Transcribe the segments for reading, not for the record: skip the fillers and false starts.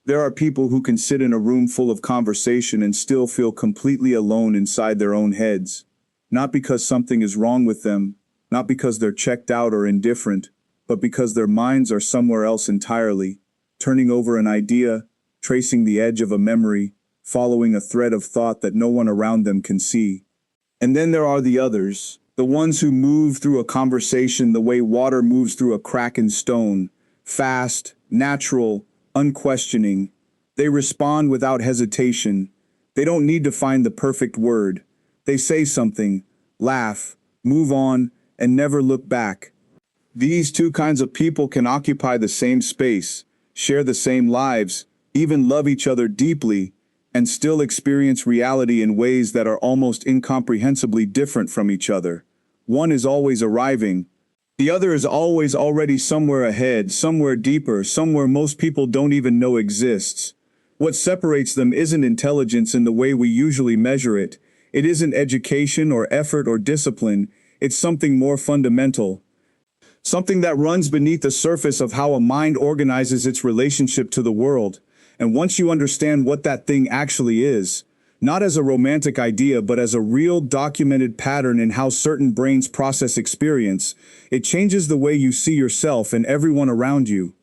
There are people who can sit in a room full of conversation and still feel completely alone inside their own heads. Not because something is wrong with them, not because they're checked out or indifferent, but because their minds are somewhere else entirely, turning over an idea, tracing the edge of a memory, following a thread of thought that no one around them can see. And then there are the others, the ones who move through a conversation the way water moves through a crack in stone, fast, natural, unquestioning. They respond without hesitation. They don't need to find the perfect word. They say something, laugh, move on, and never look back. These two kinds of people can occupy the same space, share the same lives, even love each other deeply, and still experience reality in ways that are almost incomprehensibly different from each other. One is always arriving. The other is always already somewhere ahead, somewhere deeper, somewhere most people don't even know exists. What separates them isn't intelligence in the way we usually measure it. It isn't education or effort or discipline. It's something more fundamental. Something that runs beneath the surface of how a mind organizes its relationship to the world. And once you understand what that thing actually is, not as a romantic idea but as a real documented pattern in how certain brains process experience, it changes the way you see yourself and everyone around you.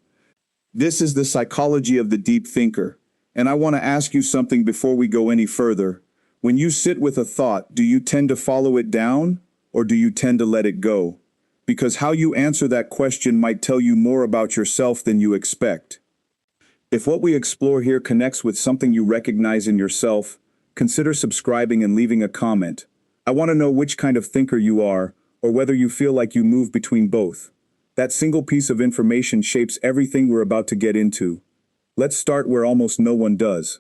This is the psychology of the deep thinker. And I want to ask you something before we go any further. When you sit with a thought, do you tend to follow it down, or do you tend to let it go? Because how you answer that question might tell you more about yourself than you expect. If what we explore here connects with something you recognize in yourself, consider subscribing and leaving a comment. I want to know which kind of thinker you are, or whether you feel like you move between both. That single piece of information shapes everything we're about to get into. Let's start where almost no one does.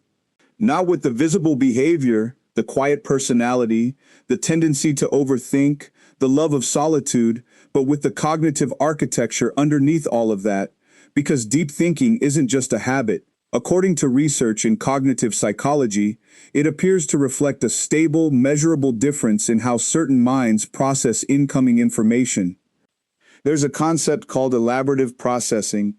Not with the visible behavior, the quiet personality, the tendency to overthink, the love of solitude, but with the cognitive architecture underneath all of that. Because deep thinking isn't just a habit. According to research in cognitive psychology, it appears to reflect a stable, measurable difference in how certain minds process incoming information. There's a concept called elaborative processing.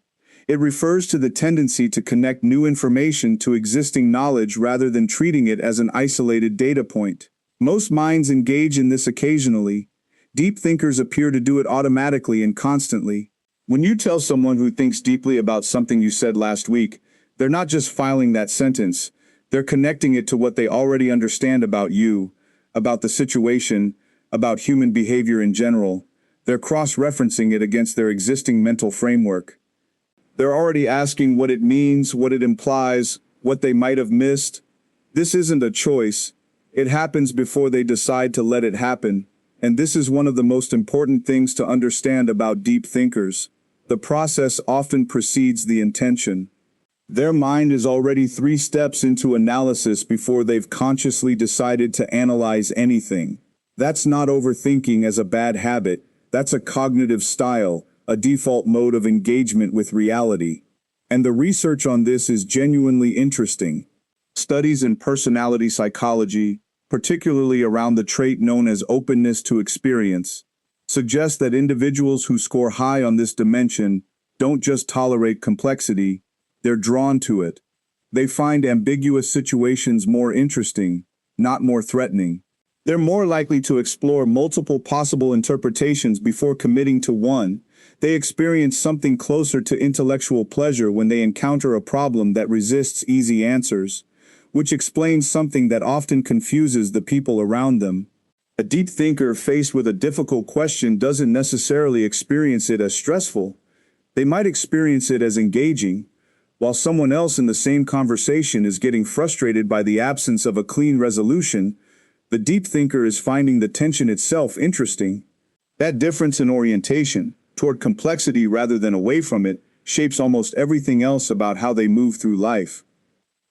It refers to the tendency to connect new information to existing knowledge rather than treating it as an isolated data point. Most minds engage in this occasionally. Deep thinkers appear to do it automatically and constantly. When you tell someone who thinks deeply about something you said last week, they're not just filing that sentence, they're connecting it to what they already understand about you, about the situation, about human behavior in general. They're cross-referencing it against their existing mental framework. They're already asking what it means, what it implies, what they might have missed. This isn't a choice. It happens before they decide to let it happen. And this is one of the most important things to understand about deep thinkers. The process often precedes the intention. Their mind is already 3 steps into analysis before they've consciously decided to analyze anything. That's not overthinking as a bad habit. That's a cognitive style, a default mode of engagement with reality. And the research on this is genuinely interesting. Studies in personality psychology, particularly around the trait known as openness to experience, suggest that individuals who score high on this dimension don't just tolerate complexity, they're drawn to it. They find ambiguous situations more interesting, not more threatening. They're more likely to explore multiple possible interpretations before committing to one. They experience something closer to intellectual pleasure when they encounter a problem that resists easy answers, which explains something that often confuses the people around them. A deep thinker faced with a difficult question doesn't necessarily experience it as stressful. They might experience it as engaging, while someone else in the same conversation is getting frustrated by the absence of a clean resolution. The deep thinker is finding the tension itself interesting. That difference in orientation, toward complexity rather than away from it, shapes almost everything else about how they move through life.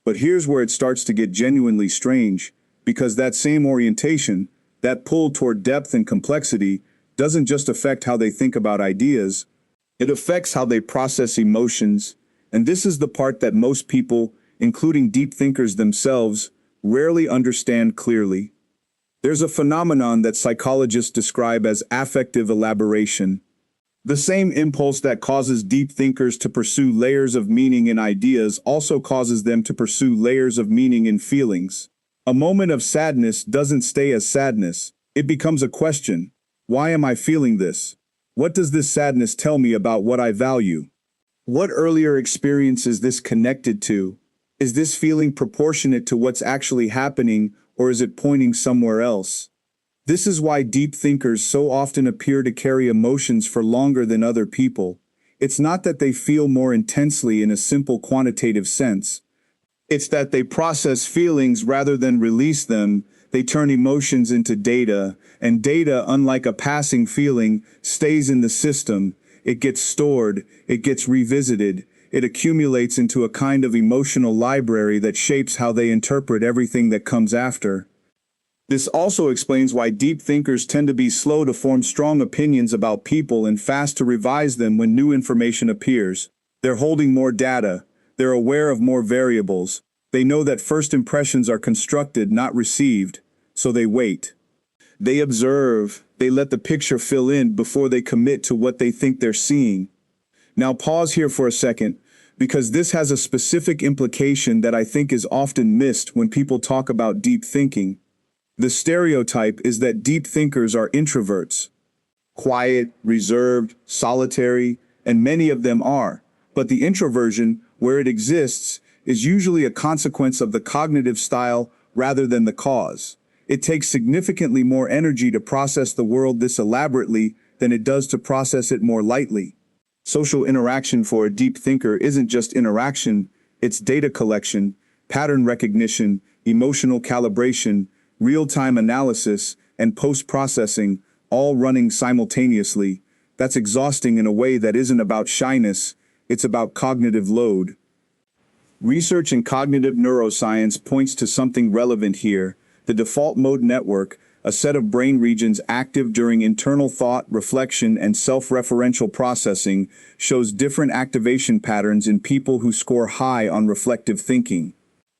But here's where it starts to get genuinely strange, because that same orientation, that pull toward depth and complexity, doesn't just affect how they think about ideas, it affects how they process emotions. And this is the part that most people, including deep thinkers themselves, rarely understand clearly. There's a phenomenon that psychologists describe as affective elaboration. The same impulse that causes deep thinkers to pursue layers of meaning in ideas also causes them to pursue layers of meaning in feelings. A moment of sadness doesn't stay as sadness. It becomes a question. Why am I feeling this? What does this sadness tell me about what I value? What earlier experience is this connected to? Is this feeling proportionate to what's actually happening, or is it pointing somewhere else? This is why deep thinkers so often appear to carry emotions for longer than other people. It's not that they feel more intensely in a simple quantitative sense. It's that they process feelings rather than release them. They turn emotions into data, and data, unlike a passing feeling, stays in the system. It gets stored, it gets revisited, it accumulates into a kind of emotional library that shapes how they interpret everything that comes after. This also explains why deep thinkers tend to be slow to form strong opinions about people and fast to revise them when new information appears. They're holding more data. They're aware of more variables. They know that first impressions are constructed, not received, so they wait. They observe. They let the picture fill in before they commit to what they think they're seeing. Now pause here for a second, because this has a specific implication that I think is often missed when people talk about deep thinking. The stereotype is that deep thinkers are introverts. Quiet, reserved, solitary, and many of them are. But the introversion, where it exists, is usually a consequence of the cognitive style rather than the cause. It takes significantly more energy to process the world this elaborately than it does to process it more lightly. Social interaction for a deep thinker isn't just interaction, it's data collection, pattern recognition, emotional calibration, real-time analysis, and post-processing, all running simultaneously. That's exhausting in a way that isn't about shyness, it's about cognitive load. Research in cognitive neuroscience points to something relevant here. The default mode network, a set of brain regions active during internal thought, reflection, and self-referential processing, shows different activation patterns in people who score high on reflective thinking.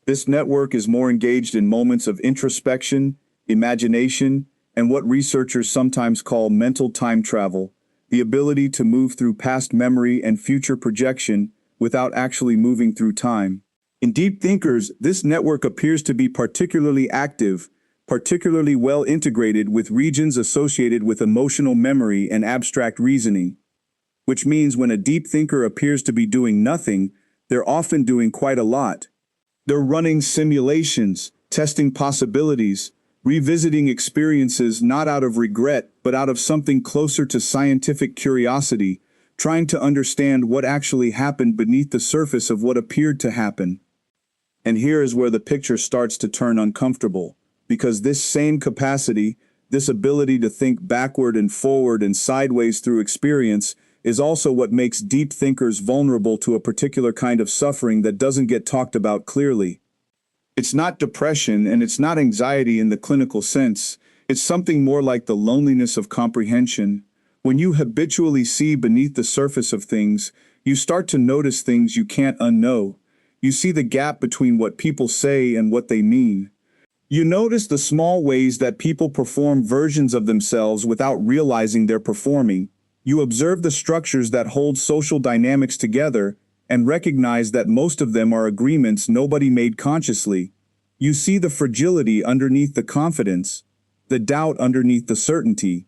This network is more engaged in moments of introspection, imagination, and what researchers sometimes call mental time travel, the ability to move through past memory and future projection without actually moving through time. In deep thinkers, this network appears to be particularly active, particularly well integrated with regions associated with emotional memory and abstract reasoning. Which means when a deep thinker appears to be doing nothing, they're often doing quite a lot. They're running simulations, testing possibilities, revisiting experiences not out of regret, but out of something closer to scientific curiosity, trying to understand what actually happened beneath the surface of what appeared to happen. And here is where the picture starts to turn uncomfortable, because this same capacity, this ability to think backward and forward and sideways through experience, is also what makes deep thinkers vulnerable to a particular kind of suffering that doesn't get talked about clearly. It's not depression and it's not anxiety in the clinical sense. It's something more like the loneliness of comprehension. When you habitually see beneath the surface of things, you start to notice things you can't unknow. You see the gap between what people say and what they mean. You notice the small ways that people perform versions of themselves without realizing they're performing. You observe the structures that hold social dynamics together and recognize that most of them are agreements nobody made consciously. You see the fragility underneath the confidence, the doubt underneath the certainty.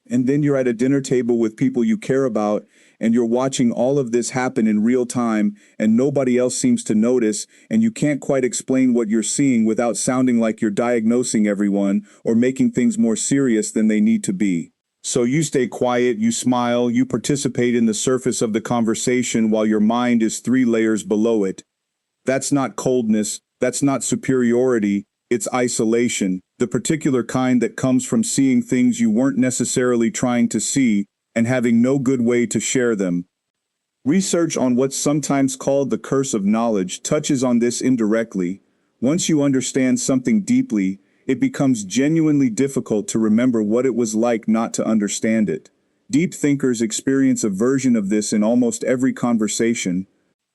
And then you're at a dinner table with people you care about, and you're watching all of this happen in real time, and nobody else seems to notice, and you can't quite explain what you're seeing without sounding like you're diagnosing everyone or making things more serious than they need to be. So you stay quiet, you smile, you participate in the surface of the conversation while your mind is 3 layers below it. That's not coldness, that's not superiority, it's isolation, the particular kind that comes from seeing things you weren't necessarily trying to see and having no good way to share them. Research on what's sometimes called the curse of knowledge touches on this indirectly. Once you understand something deeply, it becomes genuinely difficult to remember what it was like not to understand it. Deep thinkers experience a version of this in almost every conversation.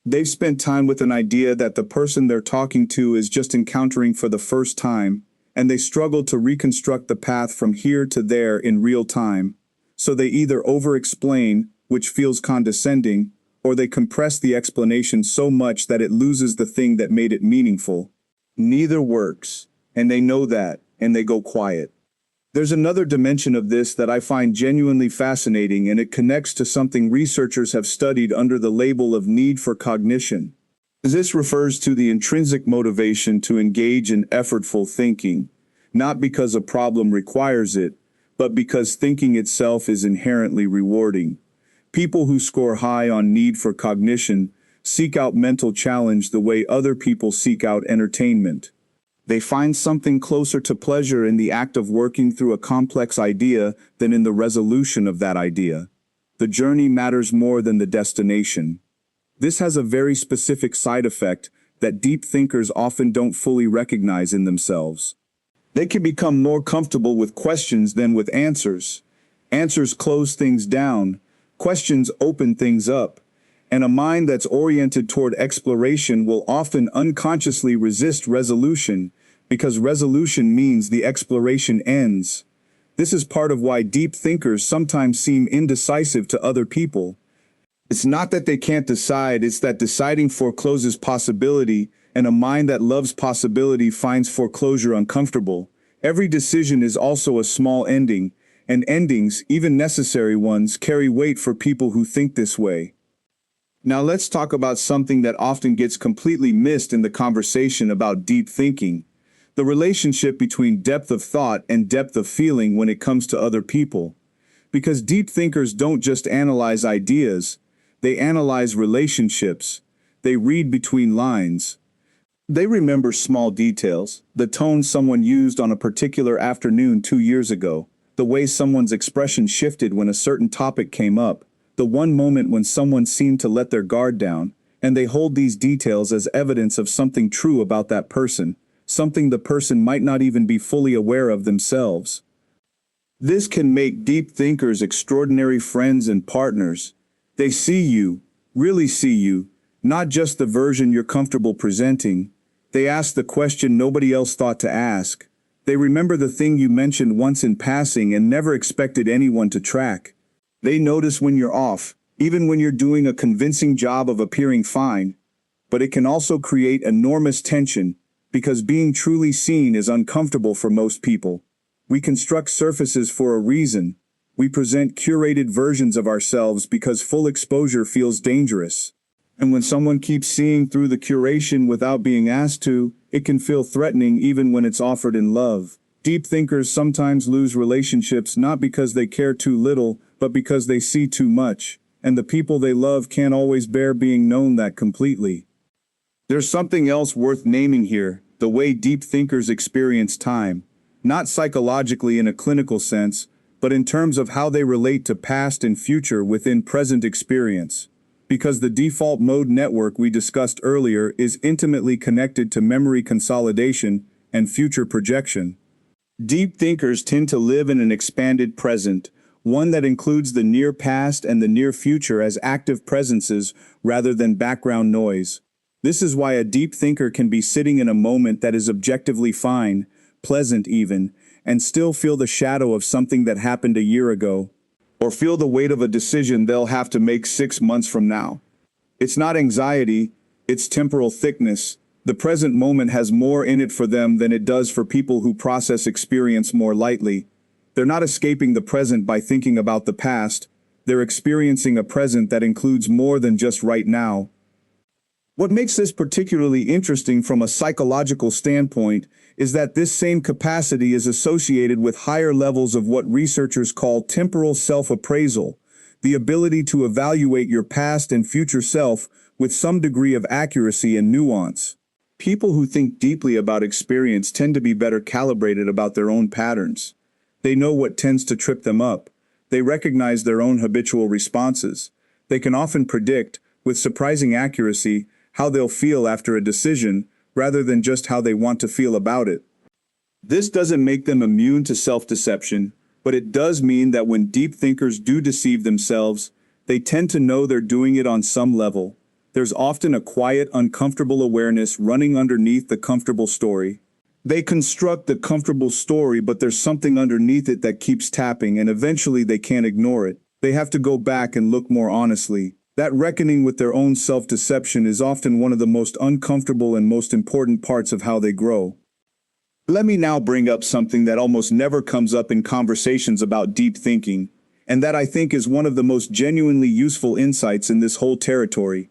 They've spent time with an idea that the person they're talking to is just encountering for the first time, and they struggle to reconstruct the path from here to there in real time. So they either over-explain, which feels condescending, or they compress the explanation so much that it loses the thing that made it meaningful. Neither works, and they know that, and they go quiet. There's another dimension of this that I find genuinely fascinating, and it connects to something researchers have studied under the label of need for cognition. This refers to the intrinsic motivation to engage in effortful thinking, not because a problem requires it, but because thinking itself is inherently rewarding. People who score high on need for cognition seek out mental challenge the way other people seek out entertainment. They find something closer to pleasure in the act of working through a complex idea than in the resolution of that idea. The journey matters more than the destination. This has a very specific side effect that deep thinkers often don't fully recognize in themselves. They can become more comfortable with questions than with answers. Answers close things down, questions open things up, and a mind that's oriented toward exploration will often unconsciously resist resolution, because resolution means the exploration ends. This is part of why deep thinkers sometimes seem indecisive to other people. It's not that they can't decide, it's that deciding forecloses possibility, and a mind that loves possibility finds foreclosure uncomfortable. Every decision is also a small ending, and endings, even necessary ones, carry weight for people who think this way. Now let's talk about something that often gets completely missed in the conversation about deep thinking: the relationship between depth of thought and depth of feeling when it comes to other people. Because deep thinkers don't just analyze ideas, they analyze relationships. They read between lines. They remember small details, the tone someone used on a particular afternoon 2 years ago, the way someone's expression shifted when a certain topic came up, the one moment when someone seemed to let their guard down, and they hold these details as evidence of something true about that person, something the person might not even be fully aware of themselves. This can make deep thinkers extraordinary friends and partners. They see you, really see you, not just the version you're comfortable presenting. They ask the question nobody else thought to ask. They remember the thing you mentioned once in passing and never expected anyone to track. They notice when you're off, even when you're doing a convincing job of appearing fine. But it can also create enormous tension, because being truly seen is uncomfortable for most people. We construct surfaces for a reason. We present curated versions of ourselves because full exposure feels dangerous. And when someone keeps seeing through the curation without being asked to, it can feel threatening even when it's offered in love. Deep thinkers sometimes lose relationships not because they care too little, but because they see too much, and the people they love can't always bear being known that completely. There's something else worth naming here: the way deep thinkers experience time. Not psychologically in a clinical sense, but in terms of how they relate to past and future within present experience. Because the default mode network we discussed earlier is intimately connected to memory consolidation and future projection. Deep thinkers tend to live in an expanded present, one that includes the near past and the near future as active presences rather than background noise. This is why a deep thinker can be sitting in a moment that is objectively fine, pleasant even, and still feel the shadow of something that happened a year ago, or feel the weight of a decision they'll have to make 6 months from now. It's not anxiety, it's temporal thickness. The present moment has more in it for them than it does for people who process experience more lightly. They're not escaping the present by thinking about the past. They're experiencing a present that includes more than just right now. What makes this particularly interesting from a psychological standpoint is that this same capacity is associated with higher levels of what researchers call temporal self-appraisal, the ability to evaluate your past and future self with some degree of accuracy and nuance. People who think deeply about experience tend to be better calibrated about their own patterns. They know what tends to trip them up. They recognize their own habitual responses. They can often predict, with surprising accuracy, how they'll feel after a decision, rather than just how they want to feel about it. This doesn't make them immune to self-deception, but it does mean that when deep thinkers do deceive themselves, they tend to know they're doing it on some level. There's often a quiet, uncomfortable awareness running underneath the comfortable story. They construct the comfortable story, but there's something underneath it that keeps tapping, and eventually they can't ignore it. They have to go back and look more honestly. That reckoning with their own self-deception is often one of the most uncomfortable and most important parts of how they grow. Let me now bring up something that almost never comes up in conversations about deep thinking, and that I think is one of the most genuinely useful insights in this whole territory.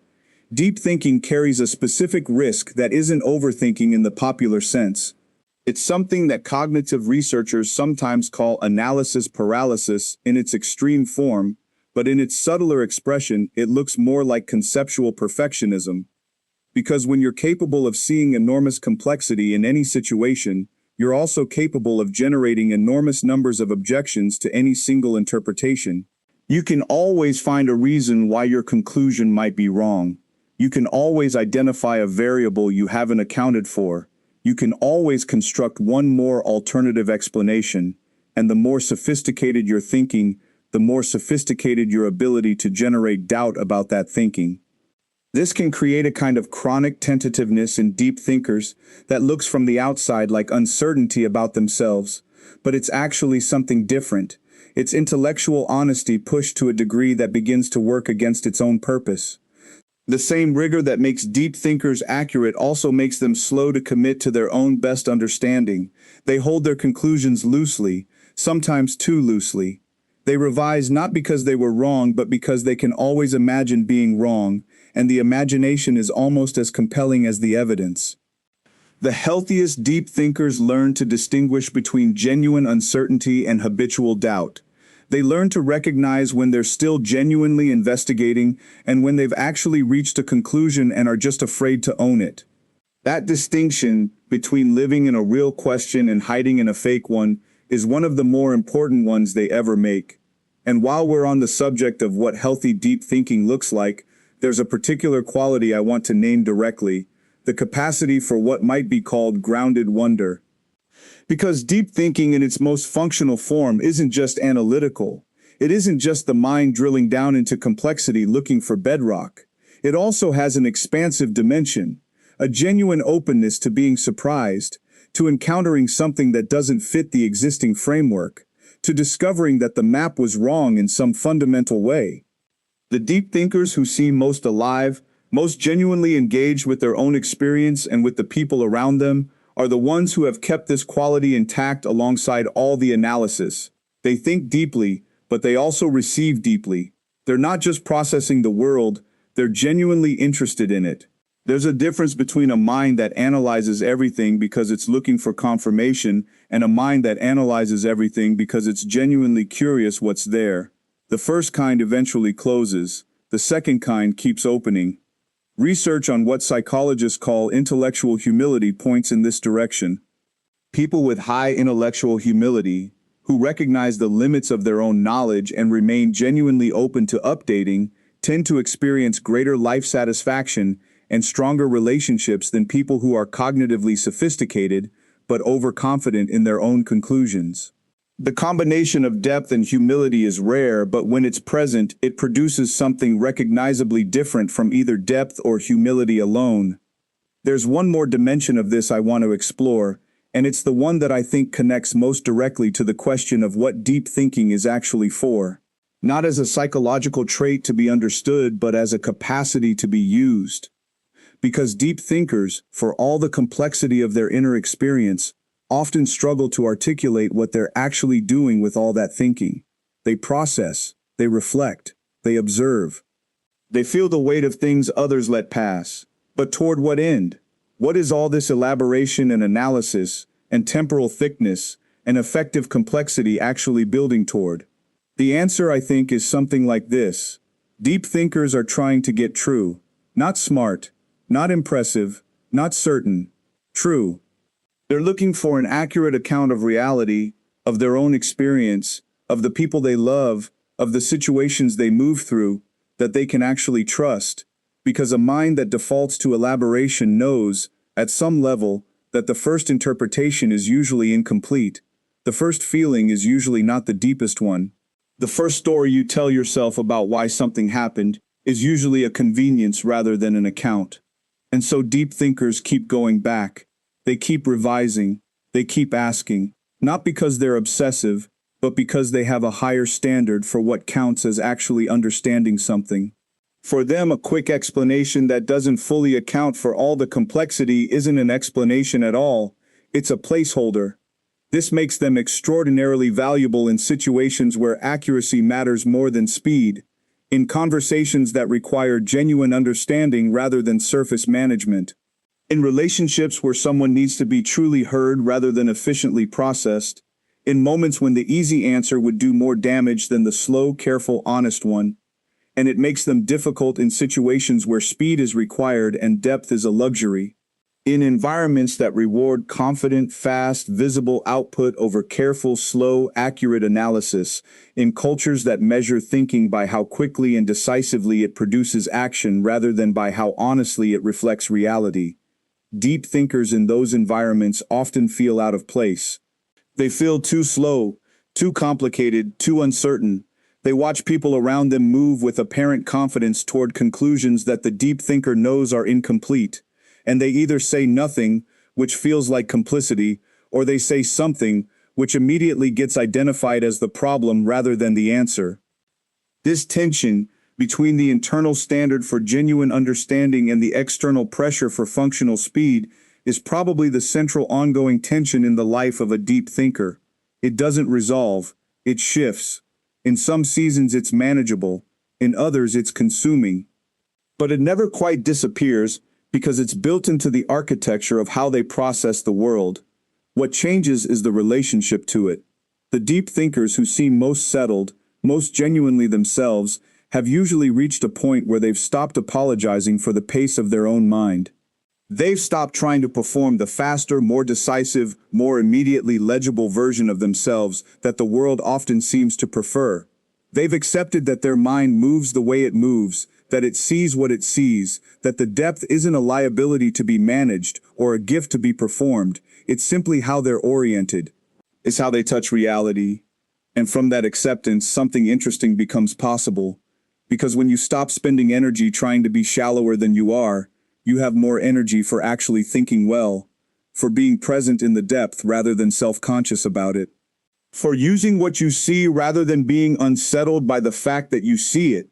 Deep thinking carries a specific risk that isn't overthinking in the popular sense. It's something that cognitive researchers sometimes call analysis paralysis in its extreme form, but in its subtler expression, it looks more like conceptual perfectionism. Because when you're capable of seeing enormous complexity in any situation, you're also capable of generating enormous numbers of objections to any single interpretation. You can always find a reason why your conclusion might be wrong. You can always identify a variable you haven't accounted for. You can always construct one more alternative explanation. And the more sophisticated your thinking, the more sophisticated your ability to generate doubt about that thinking. This can create a kind of chronic tentativeness in deep thinkers that looks from the outside like uncertainty about themselves, but it's actually something different. It's intellectual honesty pushed to a degree that begins to work against its own purpose. The same rigor that makes deep thinkers accurate also makes them slow to commit to their own best understanding. They hold their conclusions loosely, sometimes too loosely. They revise not because they were wrong, but because they can always imagine being wrong, and the imagination is almost as compelling as the evidence. The healthiest deep thinkers learn to distinguish between genuine uncertainty and habitual doubt. They learn to recognize when they're still genuinely investigating and when they've actually reached a conclusion and are just afraid to own it. That distinction between living in a real question and hiding in a fake one is one of the more important ones they ever make. And while we're on the subject of what healthy deep thinking looks like, there's a particular quality I want to name directly: the capacity for what might be called grounded wonder. Because deep thinking in its most functional form isn't just analytical. It isn't just the mind drilling down into complexity looking for bedrock. It also has an expansive dimension, a genuine openness to being surprised, to encountering something that doesn't fit the existing framework, to discovering that the map was wrong in some fundamental way. The deep thinkers who seem most alive, most genuinely engaged with their own experience and with the people around them, are the ones who have kept this quality intact alongside all the analysis. They think deeply, but they also receive deeply. They're not just processing the world, they're genuinely interested in it. There's a difference between a mind that analyzes everything because it's looking for confirmation and a mind that analyzes everything because it's genuinely curious what's there. The first kind eventually closes, the second kind keeps opening. Research on what psychologists call intellectual humility points in this direction. People with high intellectual humility, who recognize the limits of their own knowledge and remain genuinely open to updating, tend to experience greater life satisfaction and stronger relationships than people who are cognitively sophisticated but overconfident in their own conclusions. The combination of depth and humility is rare, but when it's present, it produces something recognizably different from either depth or humility alone. There's one more dimension of this I want to explore, and it's the one that I think connects most directly to the question of what deep thinking is actually for. Not as a psychological trait to be understood, but as a capacity to be used. Because deep thinkers, for all the complexity of their inner experience, often struggle to articulate what they're actually doing with all that thinking. They process, they reflect, they observe. They feel the weight of things others let pass. But toward what end? What is all this elaboration and analysis, and temporal thickness, and effective complexity actually building toward? The answer, I think, is something like this. Deep thinkers are trying to get true, not smart, not impressive, not certain, true. They're looking for an accurate account of reality, of their own experience, of the people they love, of the situations they move through, that they can actually trust, because a mind that defaults to elaboration knows, at some level, that the first interpretation is usually incomplete. The first feeling is usually not the deepest one. The first story you tell yourself about why something happened is usually a convenience rather than an account. And so deep thinkers keep going back. They keep revising. They keep asking, not because they're obsessive, but because they have a higher standard for what counts as actually understanding something. For them, a quick explanation that doesn't fully account for all the complexity isn't an explanation at all, it's a placeholder. This makes them extraordinarily valuable in situations where accuracy matters more than speed, in conversations that require genuine understanding rather than surface management, in relationships where someone needs to be truly heard rather than efficiently processed, in moments when the easy answer would do more damage than the slow, careful, honest one, and it makes them difficult in situations where speed is required and depth is a luxury. In environments that reward confident, fast, visible output over careful, slow, accurate analysis, in cultures that measure thinking by how quickly and decisively it produces action rather than by how honestly it reflects reality, deep thinkers in those environments often feel out of place. They feel too slow, too complicated, too uncertain. They watch people around them move with apparent confidence toward conclusions that the deep thinker knows are incomplete. And they either say nothing, which feels like complicity, or they say something, which immediately gets identified as the problem rather than the answer. This tension between the internal standard for genuine understanding and the external pressure for functional speed is probably the central ongoing tension in the life of a deep thinker. It doesn't resolve, it shifts. In some seasons it's manageable, in others it's consuming. But it never quite disappears, because it's built into the architecture of how they process the world. What changes is the relationship to it. The deep thinkers who seem most settled, most genuinely themselves, have usually reached a point where they've stopped apologizing for the pace of their own mind. They've stopped trying to perform the faster, more decisive, more immediately legible version of themselves that the world often seems to prefer. They've accepted that their mind moves the way it moves, that it sees what it sees, that the depth isn't a liability to be managed or a gift to be performed, it's simply how they're oriented. It's how they touch reality. And from that acceptance, something interesting becomes possible. Because when you stop spending energy trying to be shallower than you are, you have more energy for actually thinking well, for being present in the depth rather than self-conscious about it, for using what you see rather than being unsettled by the fact that you see it.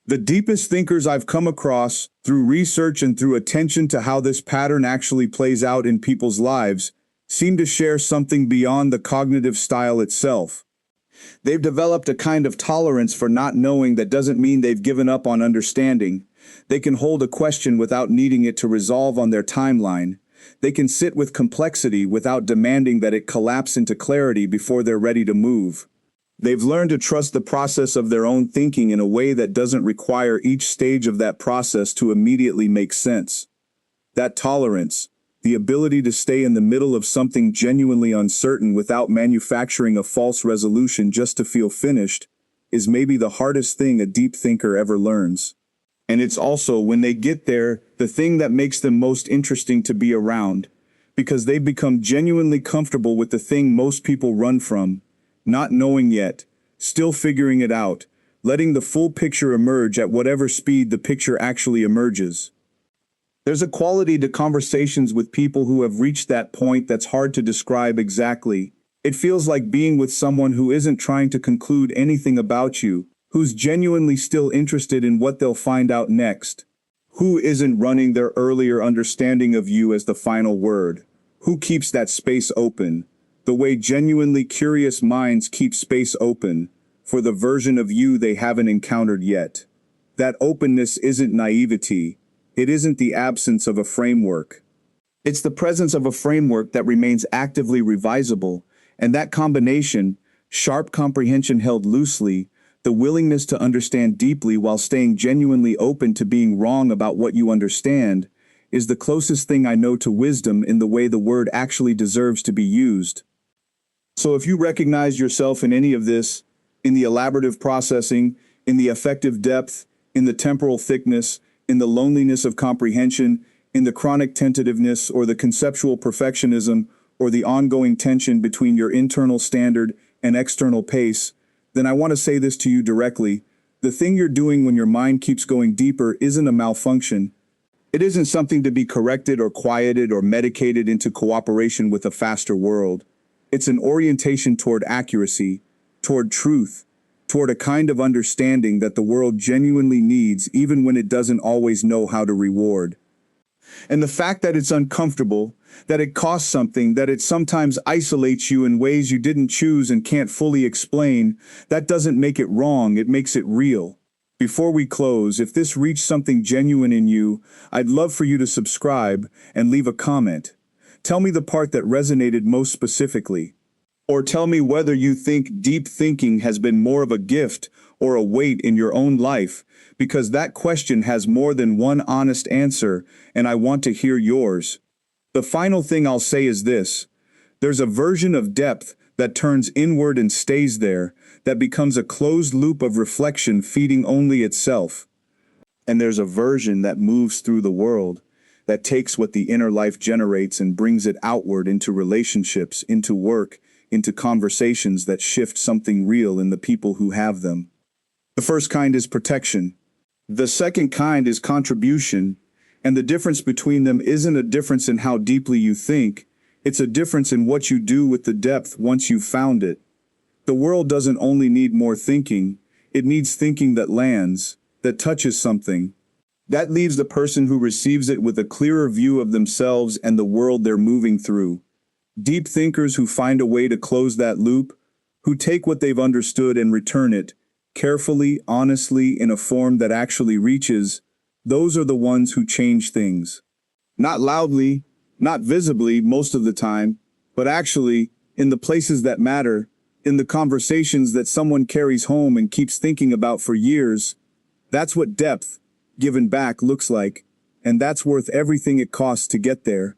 The deepest thinkers I've come across, through research and through attention to how this pattern actually plays out in people's lives, seem to share something beyond the cognitive style itself. They've developed a kind of tolerance for not knowing that doesn't mean they've given up on understanding. They can hold a question without needing it to resolve on their timeline. They can sit with complexity without demanding that it collapse into clarity before they're ready to move. They've learned to trust the process of their own thinking in a way that doesn't require each stage of that process to immediately make sense. That tolerance, the ability to stay in the middle of something genuinely uncertain without manufacturing a false resolution just to feel finished, is maybe the hardest thing a deep thinker ever learns. And it's also, when they get there, the thing that makes them most interesting to be around, because they've become genuinely comfortable with the thing most people run from, not knowing yet, still figuring it out, letting the full picture emerge at whatever speed the picture actually emerges. There's a quality to conversations with people who have reached that point that's hard to describe exactly. It feels like being with someone who isn't trying to conclude anything about you, who's genuinely still interested in what they'll find out next, who isn't running their earlier understanding of you as the final word, who keeps that space open, the way genuinely curious minds keep space open for the version of you they haven't encountered yet. That openness isn't naivety. It isn't the absence of a framework. It's the presence of a framework that remains actively revisable, and that combination, sharp comprehension held loosely, the willingness to understand deeply while staying genuinely open to being wrong about what you understand, is the closest thing I know to wisdom in the way the word actually deserves to be used. So if you recognize yourself in any of this, in the elaborative processing, in the affective depth, in the temporal thickness, in the loneliness of comprehension, in the chronic tentativeness or the conceptual perfectionism, or the ongoing tension between your internal standard and external pace, then I want to say this to you directly. The thing you're doing when your mind keeps going deeper isn't a malfunction. It isn't something to be corrected or quieted or medicated into cooperation with a faster world. It's an orientation toward accuracy, toward truth, toward a kind of understanding that the world genuinely needs even when it doesn't always know how to reward. And the fact that it's uncomfortable, that it costs something, that it sometimes isolates you in ways you didn't choose and can't fully explain, that doesn't make it wrong, it makes it real. Before we close, if this reached something genuine in you, I'd love for you to subscribe and leave a comment. Tell me the part that resonated most specifically. Or tell me whether you think deep thinking has been more of a gift or a weight in your own life, because that question has more than one honest answer, and I want to hear yours. The final thing I'll say is this. There's a version of depth that turns inward and stays there, that becomes a closed loop of reflection feeding only itself. And there's a version that moves through the world, that takes what the inner life generates and brings it outward into relationships, into work, into conversations that shift something real in the people who have them. The first kind is protection. The second kind is contribution, and the difference between them isn't a difference in how deeply you think, it's a difference in what you do with the depth once you've found it. The world doesn't only need more thinking, it needs thinking that lands, that touches something. That leaves the person who receives it with a clearer view of themselves and the world they're moving through. Deep thinkers who find a way to close that loop, who take what they've understood and return it, carefully, honestly, in a form that actually reaches, those are the ones who change things. Not loudly, not visibly most of the time, but actually, in the places that matter, in the conversations that someone carries home and keeps thinking about for years. That's what depth, given back, looks like, and that's worth everything it costs to get there.